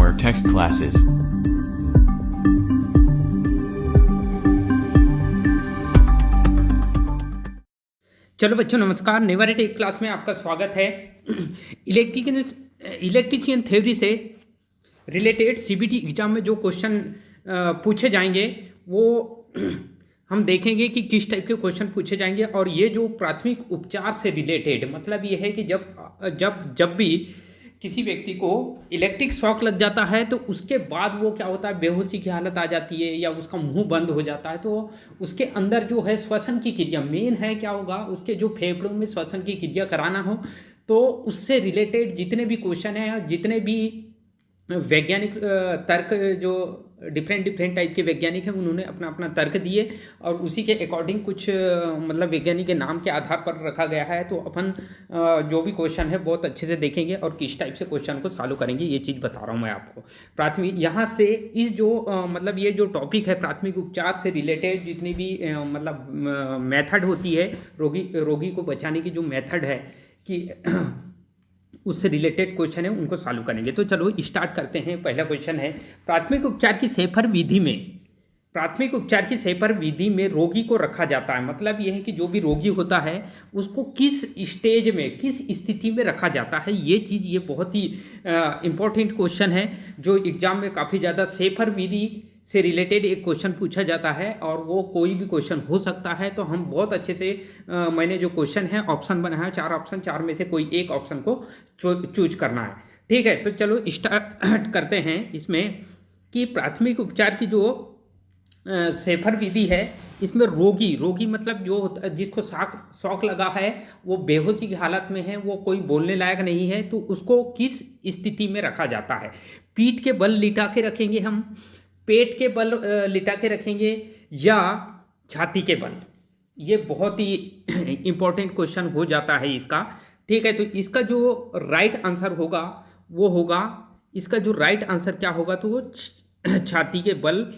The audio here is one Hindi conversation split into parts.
more tech classes. चलो बच्चों नमस्कार। नेवर टेक क्लास में आपका स्वागत है। इलेक्ट्रीशियन थ्योरी से रिलेटेड सीबीटी एग्जाम में जो क्वेश्चन पूछे जाएंगे वो हम देखेंगे कि किस टाइप के क्वेश्चन पूछे जाएंगे। और ये जो प्राथमिक उपचार से रिलेटेड मतलब ये है कि जब भी किसी व्यक्ति को इलेक्ट्रिक शॉक लग जाता है तो उसके बाद वो क्या होता है, बेहोशी की हालत आ जाती है या उसका मुंह बंद हो जाता है, तो उसके अंदर जो है श्वसन की क्रिया मेन है क्या होगा, उसके जो फेफड़ों में श्वसन की क्रिया कराना हो। तो उससे रिलेटेड जितने भी क्वेश्चन हैं, जितने भी वैज्ञानिक तर्क जो डिफरेंट टाइप के वैज्ञानिक हैं उन्होंने अपना अपना तर्क दिए और उसी के अकॉर्डिंग कुछ मतलब वैज्ञानिक के नाम के आधार पर रखा गया है। तो अपन जो भी क्वेश्चन है बहुत अच्छे से देखेंगे और किस टाइप से क्वेश्चन को सॉल्व करेंगे ये चीज़ बता रहा हूँ मैं आपको। प्राथमिक यहाँ से इस जो मतलब ये जो टॉपिक है प्राथमिक उपचार से रिलेटेड जितनी भी मतलब मेथड होती है रोगी को बचाने की जो मेथड है कि उससे रिलेटेड क्वेश्चन है उनको सॉल्व करेंगे। तो चलो स्टार्ट करते हैं। पहला क्वेश्चन है प्राथमिक उपचार की सेफर विधि में रोगी को रखा जाता है। मतलब यह है कि जो भी रोगी होता है उसको किस स्टेज में किस स्थिति में रखा जाता है, ये चीज़ ये बहुत ही इम्पोर्टेंट क्वेश्चन है जो एग्जाम में काफ़ी ज़्यादा सेफर विधि से रिलेटेड एक क्वेश्चन पूछा जाता है और वो कोई भी क्वेश्चन हो सकता है। तो हम बहुत अच्छे से मैंने जो क्वेश्चन है ऑप्शन बनाया है, 4 ऑप्शन, 4 में से कोई एक ऑप्शन को चूज करना है। ठीक है, तो चलो स्टार्ट करते हैं इसमें कि प्राथमिक उपचार की जो सेफर विधि है इसमें रोगी मतलब जो होता है जिसको शॉक लगा है वो बेहोशी की हालत में है, वो कोई बोलने लायक नहीं है, तो उसको किस स्थिति में रखा जाता है। पीठ के बल लिटा के रखेंगे हम, पेट के बल लिटा के रखेंगे या छाती के बल। ये बहुत ही इम्पोर्टेंट क्वेश्चन हो जाता है इसका। ठीक है, तो इसका जो राइट आंसर होगा वो होगा, इसका जो राइट आंसर क्या होगा तो वो छाती के बल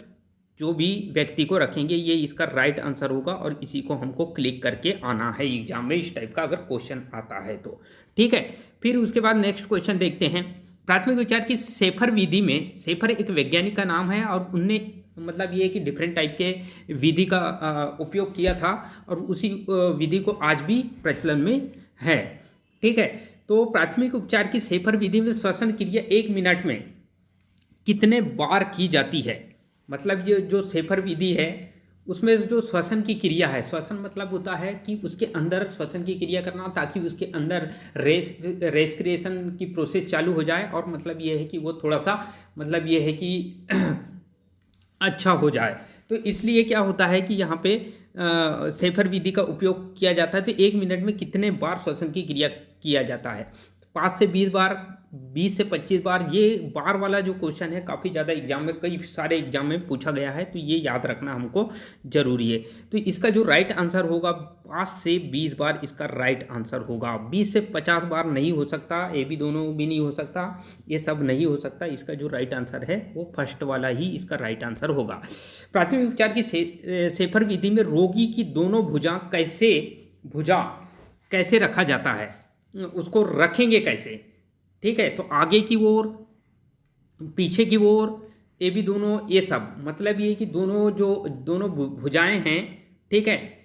जो भी व्यक्ति को रखेंगे ये इसका राइट आंसर होगा और इसी को हमको क्लिक करके आना है एग्जाम में इस टाइप का अगर क्वेश्चन आता है तो। ठीक है, फिर उसके बाद नेक्स्ट क्वेश्चन देखते हैं। प्राथमिक उपचार की सेफर विधि में, सेफर एक वैज्ञानिक का नाम है और उनने मतलब ये कि डिफरेंट टाइप के विधि का उपयोग किया था और उसी विधि को आज भी प्रचलन में है। ठीक है, तो प्राथमिक उपचार की सेफर विधि में श्वसन क्रिया 1 मिनट में कितने बार की जाती है। मतलब ये जो सेफर विधि है उसमें जो श्वसन की क्रिया है, श्वसन मतलब होता है कि उसके अंदर श्वसन की क्रिया करना ताकि उसके अंदर रेस्पिरेशन की प्रोसेस चालू हो जाए और मतलब ये है कि वो थोड़ा सा मतलब ये है कि अच्छा हो जाए। तो इसलिए क्या होता है कि यहाँ पे सेफर विधि का उपयोग किया जाता है। तो 1 मिनट में कितने बार श्वसन की क्रिया किया जाता है, 5 से 20 बार, 20 से 25 बार। ये बार वाला जो क्वेश्चन है काफ़ी ज़्यादा एग्जाम में, कई सारे एग्जाम में पूछा गया है, तो ये याद रखना हमको जरूरी है। तो इसका जो राइट आंसर होगा 5 से 20 बार इसका राइट आंसर होगा। 20 से 50 बार नहीं हो सकता, ये भी दोनों भी नहीं हो सकता, ये सब नहीं हो सकता। इसका जो राइट आंसर है वो फर्स्ट वाला ही इसका राइट आंसर होगा। प्राथमिक उपचार की सेफर विधि में रोगी की दोनों भुजा कैसे रखा जाता है, उसको रखेंगे कैसे। ठीक है, तो आगे की ओर, पीछे की ओर, ये भी दोनों, ये सब मतलब ये कि दोनों भुजाएं हैं, ठीक है,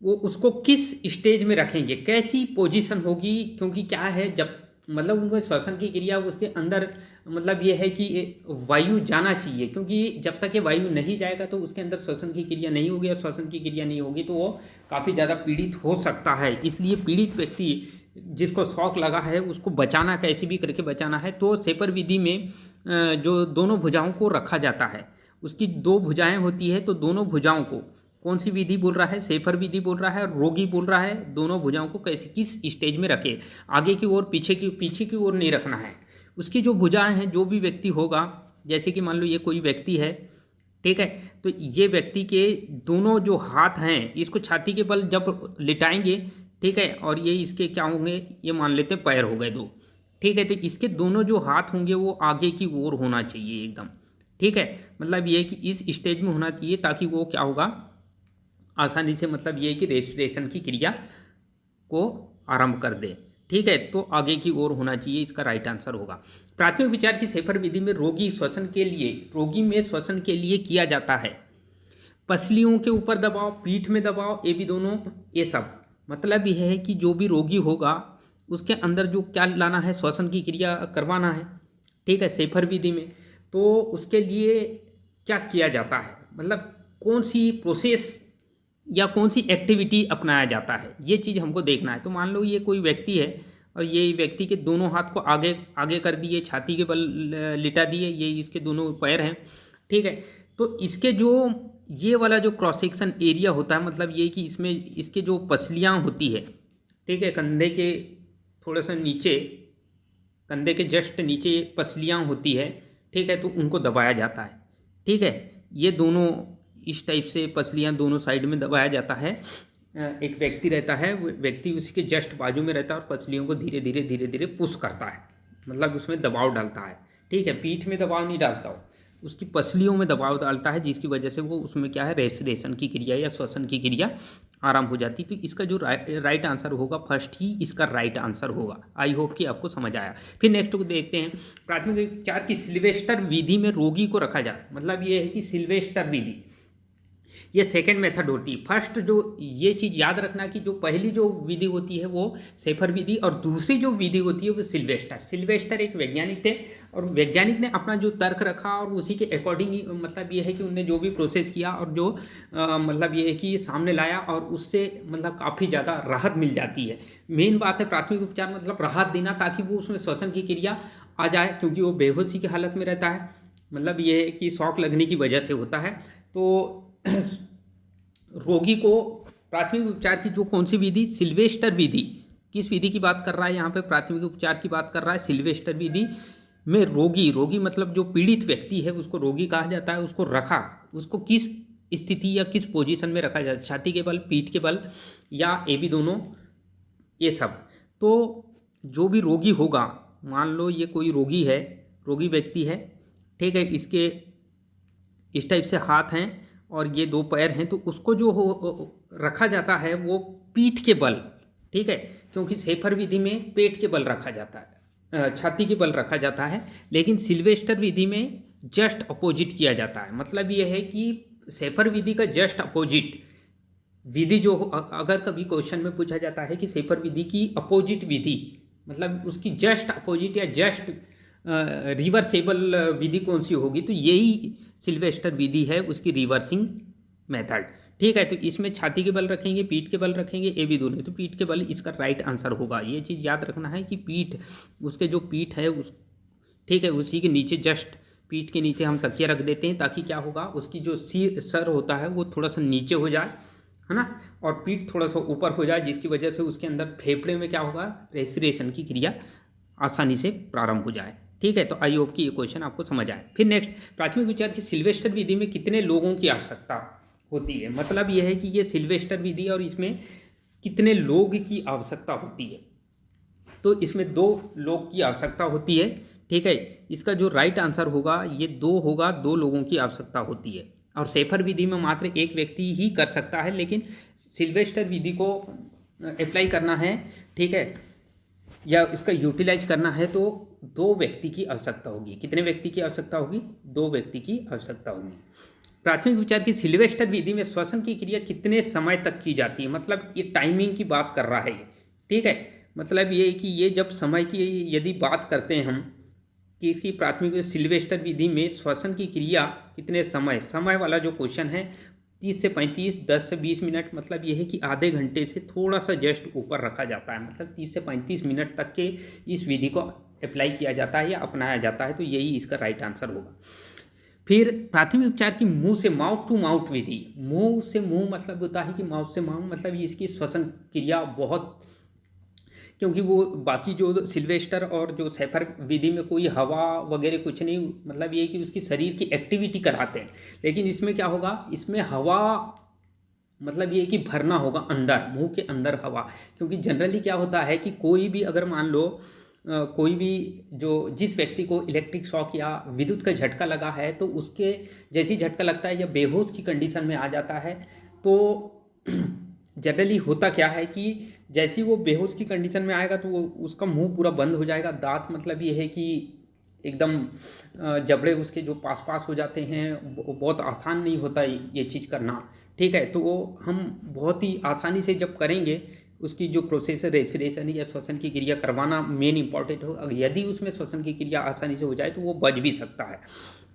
वो उसको किस स्टेज में रखेंगे, कैसी पोजीशन होगी। क्योंकि क्या है जब मतलब उनको श्वसन की क्रिया उसके अंदर मतलब ये है कि वायु जाना चाहिए, क्योंकि जब तक ये वायु नहीं जाएगा तो उसके अंदर श्वसन की क्रिया नहीं होगी और श्वसन की क्रिया नहीं होगी तो वो काफ़ी ज़्यादा पीड़ित हो सकता है। इसलिए पीड़ित व्यक्ति जिसको शॉक लगा है उसको बचाना, कैसे भी करके बचाना है। तो सेफर विधि में जो दोनों भुजाओं को रखा जाता है, उसकी 2 भुजाएं होती है, तो दोनों भुजाओं को कौन सी विधि बोल रहा है, सेफर विधि बोल रहा है, रोगी बोल रहा है दोनों भुजाओं को कैसे किस स्टेज में रखे, आगे की ओर पीछे की ओर नहीं रखना है। उसकी जो भुजाएं हैं, जो भी व्यक्ति होगा, जैसे कि मान लो ये कोई व्यक्ति है, ठीक है, तो ये व्यक्ति के दोनों जो हाथ हैं इसको छाती के बल जब लिटाएंगे, ठीक है, और ये इसके क्या होंगे, ये मान लेते हैं पैर हो गए 2, ठीक है, तो इसके दोनों जो हाथ होंगे वो आगे की ओर होना चाहिए एकदम। ठीक है, मतलब ये कि इस स्टेज में होना चाहिए ताकि वो क्या होगा आसानी से मतलब ये कि रेस्पिरेशन की क्रिया को आरंभ कर दे। ठीक है, तो आगे की ओर होना चाहिए, इसका राइट आंसर होगा। प्राथमिक उपचार की सेफर विधि में रोगी में श्वसन के लिए किया जाता है पसलियों के ऊपर दबाव, पीठ में दबाव, ये भी दोनों, ये सब मतलब यह है कि जो भी रोगी होगा उसके अंदर जो क्या लाना है, श्वसन की क्रिया करवाना है, ठीक है, सेफर विधि में। तो उसके लिए क्या किया जाता है, मतलब कौन सी प्रोसेस या कौन सी एक्टिविटी अपनाया जाता है, ये चीज़ हमको देखना है। तो मान लो ये कोई व्यक्ति है और ये व्यक्ति के दोनों हाथ को आगे आगे कर दिए, छाती के बल लिटा दिए, ये इसके दोनों पैर हैं, ठीक है। तो इसके जो ये वाला जो क्रॉस सेक्शन एरिया होता है, मतलब ये कि इसमें इसके जो पसलियाँ होती है, ठीक है, कंधे के थोड़ा सा नीचे, कंधे के जस्ट नीचे पसलियाँ होती है, ठीक है, तो उनको दबाया जाता है, ठीक है। ये दोनों इस टाइप से पसलियाँ दोनों साइड में दबाया जाता है। एक व्यक्ति रहता है, व्यक्ति उसके जस्ट बाजू में रहता है और पसलियों को धीरे धीरे पुश करता है, मतलब उसमें दबाव डालता है, ठीक है। पीठ में दबाव नहीं डालता हो, उसकी पसलियों में दबाव डालता है, जिसकी वजह से वो उसमें क्या है, रेस्पिरेशन की क्रिया या श्वसन की क्रिया आराम हो जाती। तो इसका जो राइट आंसर होगा, फर्स्ट ही इसका राइट आंसर होगा। आई होप कि आपको समझ आया। फिर नेक्स्ट को देखते हैं, प्राथमिक उपचार की सिल्वेस्टर विधि में रोगी को रखा जाए, मतलब ये है कि सिल्वेस्टर विधि ये सेकेंड मेथड होती है। फर्स्ट जो ये चीज़ याद रखना कि जो पहली जो विधि होती है वो सेफर विधि और दूसरी जो विधि होती है वो सिल्वेस्टर एक वैज्ञानिक थे और वैज्ञानिक ने अपना जो तर्क रखा और उसी के अकॉर्डिंग मतलब ये है कि उनने जो भी प्रोसेस किया और जो मतलब ये है कि सामने लाया और उससे मतलब काफ़ी ज़्यादा राहत मिल जाती है। मेन बात है प्राथमिक उपचार मतलब राहत देना, ताकि वो उसमें श्वसन की क्रिया आ जाए, क्योंकि वो बेहोशी की हालत में रहता है, मतलब ये है कि शॉक लगने की वजह से होता है। तो रोगी को प्राथमिक उपचार की जो कौन सी विधि, सिल्वेस्टर विधि, किस विधि की बात कर रहा है यहाँ पे, प्राथमिक उपचार की बात कर रहा है। सिल्वेस्टर विधि में रोगी मतलब जो पीड़ित व्यक्ति है उसको रोगी कहा जाता है। उसको किस स्थिति या किस पोजीशन में रखा जाता है, छाती के बल, पीठ के बल या ये भी दोनों, ये सब। तो जो भी रोगी होगा, मान लो ये कोई रोगी व्यक्ति है, ठीक है, इसके इस टाइप से हाथ हैं और ये दो पैर हैं, तो उसको जो रखा जाता है वो पीठ के बल, ठीक है, क्योंकि सेफर विधि में पेट के बल रखा जाता है, छाती के बल रखा जाता है, लेकिन सिल्वेस्टर विधि में जस्ट अपोजिट किया जाता है। मतलब ये है कि सेफर विधि का जस्ट अपोजिट विधि जो, अगर कभी क्वेश्चन में पूछा जाता है कि सेफर विधि की अपोजिट विधि, मतलब उसकी जस्ट अपोजिट या जस्ट रिवर्सेबल विधि कौन सी होगी, तो यही सिल्वेस्टर विधि है, उसकी रिवर्सिंग मेथड, ठीक है। तो इसमें छाती के बल रखेंगे, पीठ के बल रखेंगे, ये भी दोनों, तो पीठ के बल इसका राइट आंसर होगा। ये चीज़ याद रखना है कि पीठ, उसके जो पीठ है उस, ठीक है, उसी के नीचे जस्ट पीठ के नीचे हम तकिया रख देते हैं, ताकि क्या होगा, उसकी जो सर होता है वो थोड़ा सा नीचे हो जाए, है ना, और पीठ थोड़ा सा ऊपर हो जाए, जिसकी वजह से उसके अंदर फेफड़े में क्या होगा, रेस्पिरेशन की क्रिया आसानी से प्रारंभ हो जाए, ठीक है। तो आई होप कि ये क्वेश्चन आपको समझ आए। फिर नेक्स्ट, प्राथमिक उपचार की सिल्वेस्टर विधि में कितने लोगों की आवश्यकता होती है, मतलब यह है कि ये सिल्वेस्टर विधि और इसमें कितने लोग की आवश्यकता होती है। तो इसमें 2 लोग की आवश्यकता होती है, ठीक है। इसका जो राइट आंसर होगा ये 2 होगा, 2 लोगों की आवश्यकता होती है। और सेफर विधि में मात्र एक व्यक्ति ही कर सकता है, लेकिन सिल्वेस्टर विधि को अप्लाई करना है, ठीक है, या इसका यूटिलाइज करना है, तो 2 व्यक्ति की आवश्यकता होगी। कितने व्यक्ति की आवश्यकता होगी, 2 व्यक्ति की आवश्यकता होगी। प्राथमिक उपचार की सिल्वेस्टर विधि में श्वसन की क्रिया कितने समय तक की जाती है, मतलब ये टाइमिंग की बात कर रहा है, ठीक है। मतलब ये कि ये जब समय की यदि बात करते हैं हम कि प्राथमिक सिल्वेस्टर विधि में श्वसन की क्रिया कितने समय वाला जो क्वेश्चन है, 30 से 35, 10 से 20 मिनट, मतलब ये है कि आधे घंटे से थोड़ा सा जस्ट ऊपर रखा जाता है, मतलब 30 से 35 मिनट तक के इस विधि को अप्लाई किया जाता है या अपनाया जाता है। तो यही इसका राइट आंसर होगा। फिर प्राथमिक उपचार की मुंह से माउथ टू माउथ विधि, मुंह से मुंह मतलब होता है कि माउथ से माउथ, मतलब इसकी श्वसन क्रिया बहुत, क्योंकि वो बाकी जो सिल्वेस्टर और जो सेफर विधि में कोई हवा वगैरह कुछ नहीं, मतलब ये कि उसकी शरीर की एक्टिविटी कराते हैं, लेकिन इसमें क्या होगा, इसमें हवा मतलब ये कि भरना होगा अंदर, मुंह के अंदर हवा। क्योंकि जनरली क्या होता है कि कोई भी अगर मान लो कोई भी जो जिस व्यक्ति को इलेक्ट्रिक शॉक या विद्युत का झटका लगा है, तो उसके जैसे ही झटका लगता है या बेहोश की कंडीशन में आ जाता है, तो जनरली होता क्या है कि जैसे ही वो बेहोश की कंडीशन में आएगा तो वो उसका मुंह पूरा बंद हो जाएगा, दांत मतलब ये है कि एकदम जबड़े उसके जो पास पास हो जाते हैं, वो बहुत आसान नहीं होता ये चीज़ करना। ठीक है, तो वो हम बहुत ही आसानी से जब करेंगे, उसकी जो प्रोसेस है रेस्पिरेशन या श्वसन की क्रिया करवाना मेन इंपॉर्टेंट हो। यदि उसमें श्वसन की क्रिया आसानी से हो जाए तो वो बच भी सकता है।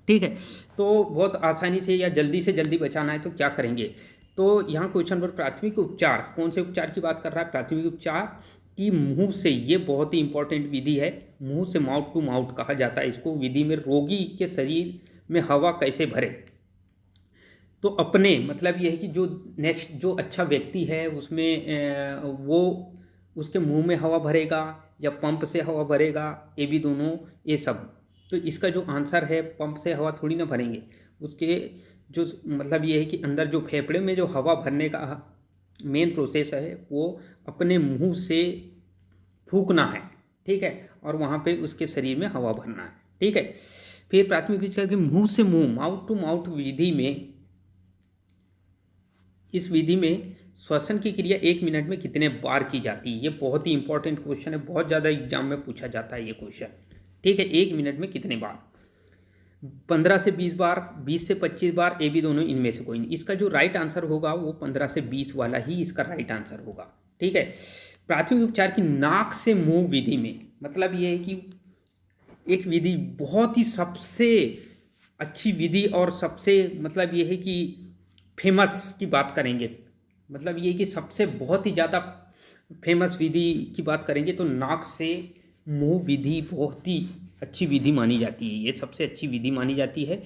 ठीक है, तो बहुत आसानी से या जल्दी से जल्दी बचाना है तो क्या करेंगे। तो यहाँ क्वेश्चन नंबर प्राथमिक उपचार, कौन से उपचार की बात कर रहा है, प्राथमिक उपचार कि मुंह से, ये बहुत ही इंपॉर्टेंट विधि है, मुंह से माउथ टू माउथ कहा जाता है इसको। विधि में रोगी के शरीर में हवा कैसे भरे, तो अपने मतलब ये है कि जो नेक्स्ट जो अच्छा व्यक्ति है उसमें वो उसके मुंह में हवा भरेगा या पंप से हवा भरेगा, ये भी दोनों ये सब। तो इसका जो आंसर है, पंप से हवा थोड़ी ना भरेंगे, उसके जो मतलब ये है कि अंदर जो फेफड़े में जो हवा भरने का मेन प्रोसेस है वो अपने मुंह से फूकना है। ठीक है, और वहाँ पे उसके शरीर में हवा भरना है। ठीक है, फिर प्राथमिक उपचार की मुंह से मुंह, माउथ टू माउथ विधि में, इस विधि में श्वसन की क्रिया 1 मिनट में कितने बार की जाती है। ये बहुत ही इंपॉर्टेंट क्वेश्चन है, बहुत ज़्यादा एग्जाम में पूछा जाता है ये क्वेश्चन। ठीक है, 1 मिनट में कितने बार, 15 से 20 बार, 20 से 25 बार, ये भी दोनों इनमें से कोई नहीं। इसका जो राइट आंसर होगा वो 15 से 20 वाला ही इसका राइट आंसर होगा। ठीक है, प्राथमिक उपचार की नाक से मुंह विधि में मतलब ये है कि एक विधि बहुत ही सबसे अच्छी विधि और सबसे मतलब ये है कि फेमस की बात करेंगे, मतलब ये कि सबसे बहुत ही ज़्यादा फेमस विधि की बात करेंगे तो नाक से मुंह विधि बहुत ही अच्छी विधि मानी जाती है, ये सबसे अच्छी विधि मानी जाती है।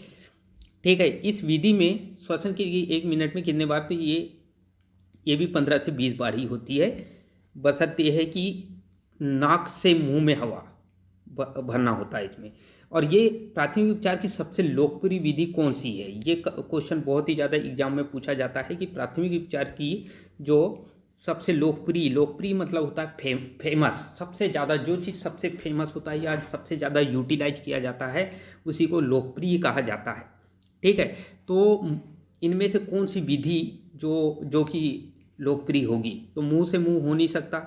ठीक है, इस विधि में श्वसन की 1 मिनट में कितने बार, तो ये भी 15 से 20 बार ही होती है, बशर्ते ये है कि नाक से मुंह में हवा भरना होता है इसमें। और ये प्राथमिक उपचार की सबसे लोकप्रिय विधि कौन सी है, ये क्वेश्चन बहुत ही ज़्यादा एग्जाम में पूछा जाता है कि प्राथमिक उपचार की जो सबसे लोकप्रिय मतलब होता है फेमस, सबसे ज़्यादा जो चीज़ सबसे फेमस होता है या सबसे ज़्यादा यूटिलाइज किया जाता है उसी को लोकप्रिय कहा जाता है। ठीक है, तो इनमें से कौन सी विधि जो कि लोकप्रिय होगी, तो मुंह से मुंह हो नहीं सकता,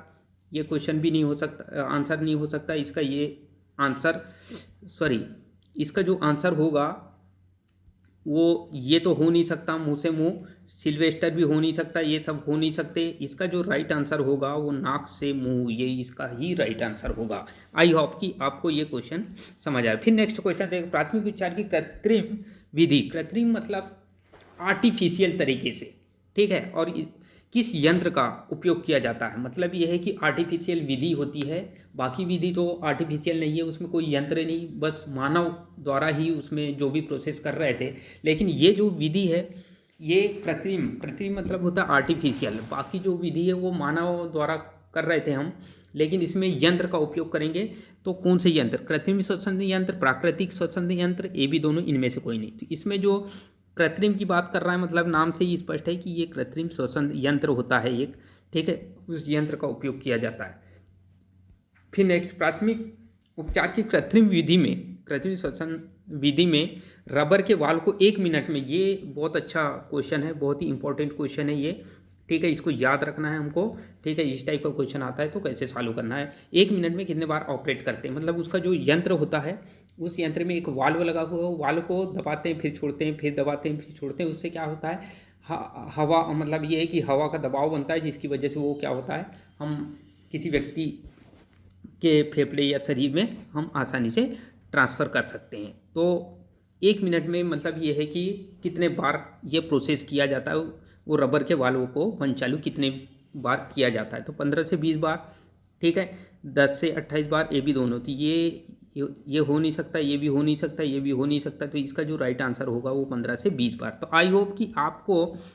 ये क्वेश्चन भी नहीं हो सकता, आंसर नहीं हो सकता इसका। ये आंसर इसका जो आंसर होगा वो ये तो हो नहीं सकता, मुंह से मुंह, सिल्वेस्टर भी हो नहीं सकता, ये सब हो नहीं सकते। इसका जो राइट आंसर होगा वो नाक से मुंह, ये इसका ही राइट आंसर होगा। आई होप कि आपको ये क्वेश्चन समझ आए। फिर नेक्स्ट क्वेश्चन देखो, प्राथमिक उपचार की कृत्रिम विधि, कृत्रिम मतलब आर्टिफिशियल तरीके से। ठीक है, और किस यंत्र का उपयोग किया जाता है, मतलब यह है कि आर्टिफिशियल विधि होती है, बाकी विधि तो आर्टिफिशियल नहीं है, उसमें कोई यंत्र नहीं, बस मानव द्वारा ही उसमें जो भी प्रोसेस कर रहे थे। लेकिन ये जो विधि है ये कृत्रिम मतलब होता है आर्टिफिशियल, बाकी जो विधि है वो मानव द्वारा कर रहे थे हम, लेकिन इसमें यंत्र का उपयोग करेंगे। तो कौन से यंत्र, कृत्रिम श्वसन यंत्र, प्राकृतिक श्वसन यंत्र, ये भी दोनों इनमें से कोई नहीं। तो इसमें जो कृत्रिम की बात कर रहा है, मतलब नाम से ही स्पष्ट है कि ये कृत्रिम श्वसन यंत्र होता है एक। ठीक है, उस यंत्र का उपयोग किया जाता है। फिर नेक्स्ट, प्राथमिक उपचार की कृत्रिम विधि में, कृत्रिम श्वसन विधि में रबर के वाल को 1 मिनट में, ये बहुत अच्छा क्वेश्चन है, बहुत ही इंपॉर्टेंट क्वेश्चन है ये। ठीक है, इसको याद रखना है हमको। ठीक है, इस टाइप का क्वेश्चन आता है तो कैसे सॉल्व करना है। 1 मिनट में कितने बार ऑपरेट करते हैं, मतलब उसका जो यंत्र होता है उस यंत्र में एक वाल्व लगा हुआ है, वाल्व को दबाते हैं फिर छोड़ते हैं, फिर दबाते हैं फिर छोड़ते हैं, उससे क्या होता है हवा, मतलब ये है कि हवा का दबाव बनता है, जिसकी वजह से वो क्या होता है, हम किसी व्यक्ति के फेफड़े या शरीर में हम आसानी से ट्रांसफ़र कर सकते हैं। तो 1 मिनट में मतलब ये है कि कितने बार ये प्रोसेस किया जाता है, वो रबर के वाल्व को बंद चालू कितने बार किया जाता है, तो 15 से 20 बार। ठीक है, 10 से 28 बार, ये भी दोनों थी, ये हो नहीं सकता, ये भी हो नहीं सकता, ये भी हो नहीं सकता। तो इसका जो राइट आंसर होगा वो 15 से 20 बार। तो आई होप कि आपको